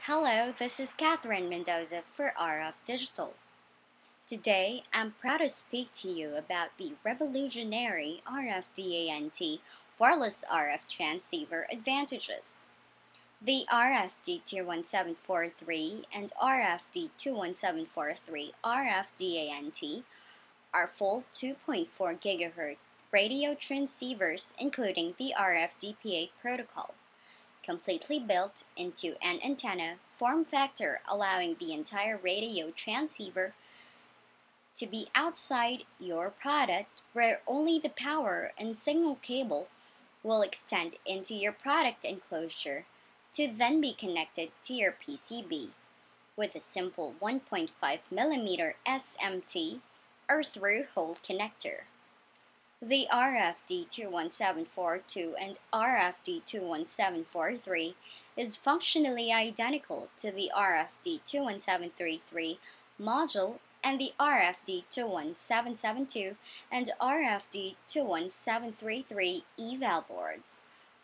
Hello, this is Catherine Mendoza for RF Digital. Today, I'm proud to speak to you about the revolutionary RFDANT wireless RF transceiver advantages. The RFD21743 and RFD21743 RFDANT are full 2.4 GHz radio transceivers including the RFDPA protocol, completely built into an antenna form factor, allowing the entire radio transceiver to be outside your product, where only the power and signal cable will extend into your product enclosure to then be connected to your PCB with a simple 1.5mm SMT or through-hole connector. The RFD21742 and RFD21743 is functionally identical to the RFD21733 module and the RFD21772 and RFD21733 eval boards.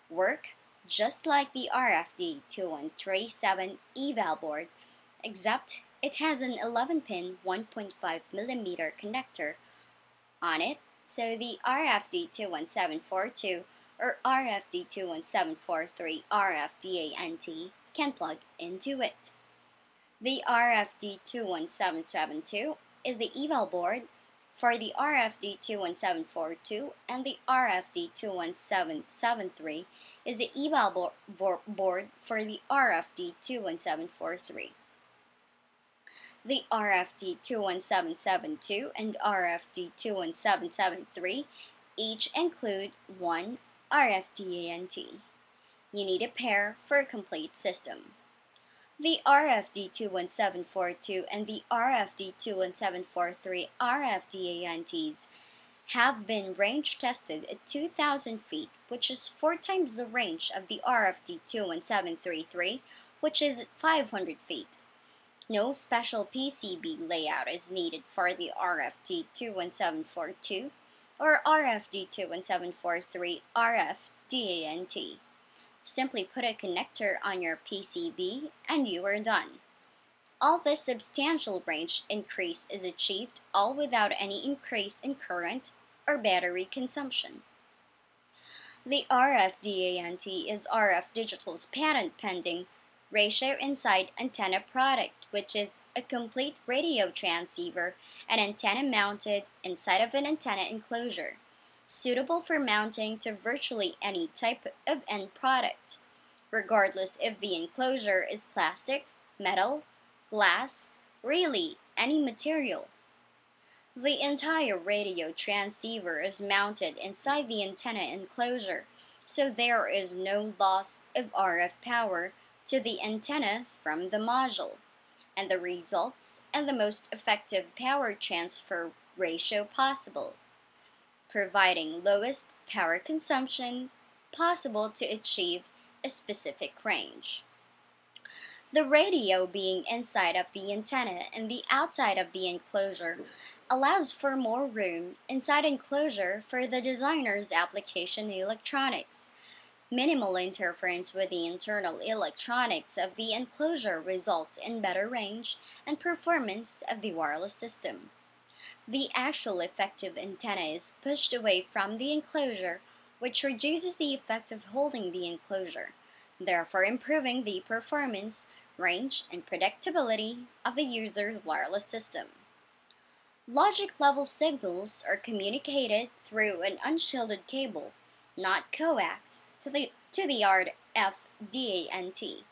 Work just like the RFD2137 eval board, except it has an 11-pin 1.5mm connector on it, so the RFD21742 or RFD21743 RFDANT can plug into it. The RFD21772 is the eval board for the RFD21742 and the RFD21773 is the eval board for the RFD21743. The RFD21772 and RFD21773 each include one RFDANT. You need a pair for a complete system. The RFD21742 and the RFD21743 RFDANTs have been range tested at 2,000 feet, which is 4 times the range of the RFD21733, which is at 500 feet. No special PCB layout is needed for the RFD21742 or RFD21743 RFDANT. Simply put a connector on your PCB and you are done. All this substantial range increase is achieved all without any increase in current or battery consumption. The RFDANT is RF Digital's patent-pending ratio inside antenna product, which is a complete radio transceiver and antenna mounted inside of an antenna enclosure, suitable for mounting to virtually any type of end product, regardless if the enclosure is plastic, metal, glass, really any material. The entire radio transceiver is mounted inside the antenna enclosure, so there is no loss of RF power to the antenna from the module, and the results and the most effective power transfer ratio possible, providing lowest power consumption possible to achieve a specific range. The radio being inside of the antenna and the outside of the enclosure allows for more room inside enclosure for the designer's application electronics. Minimal interference with the internal electronics of the enclosure results in better range and performance of the wireless system. The actual effective antenna is pushed away from the enclosure, which reduces the effect of holding the enclosure, therefore improving the performance, range, and predictability of the user's wireless system. Logic level signals are communicated through an unshielded cable, not coax, to the RFDANT,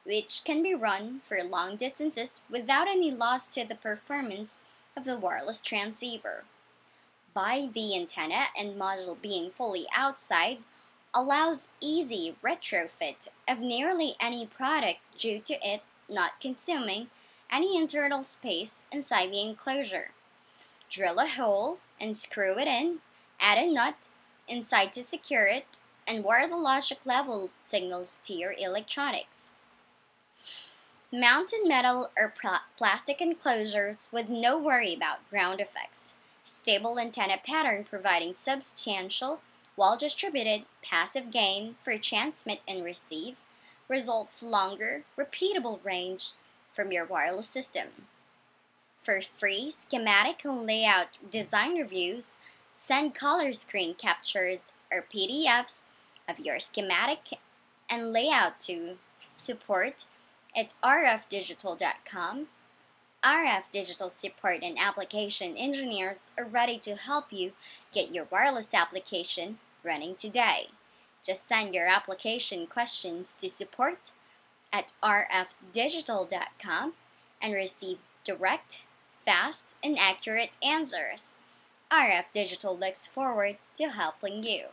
which can be run for long distances without any loss to the performance of the wireless transceiver. By the antenna and module being fully outside allows easy retrofit of nearly any product due to it not consuming any internal space inside the enclosure. Drill a hole and screw it in, add a nut inside to secure it, and wire the logic level signals to your electronics. Mounted metal or plastic enclosures with no worry about ground effects. Stable antenna pattern providing substantial, well-distributed passive gain for transmit and receive results longer, repeatable range from your wireless system. For free schematic and layout design reviews, send color screen captures or PDFs of your schematic and layout to support at rfdigital.com. RF Digital support and application engineers are ready to help you get your wireless application running today. Just send your application questions to support at rfdigital.com and receive direct, fast, and accurate answers. RF Digital looks forward to helping you.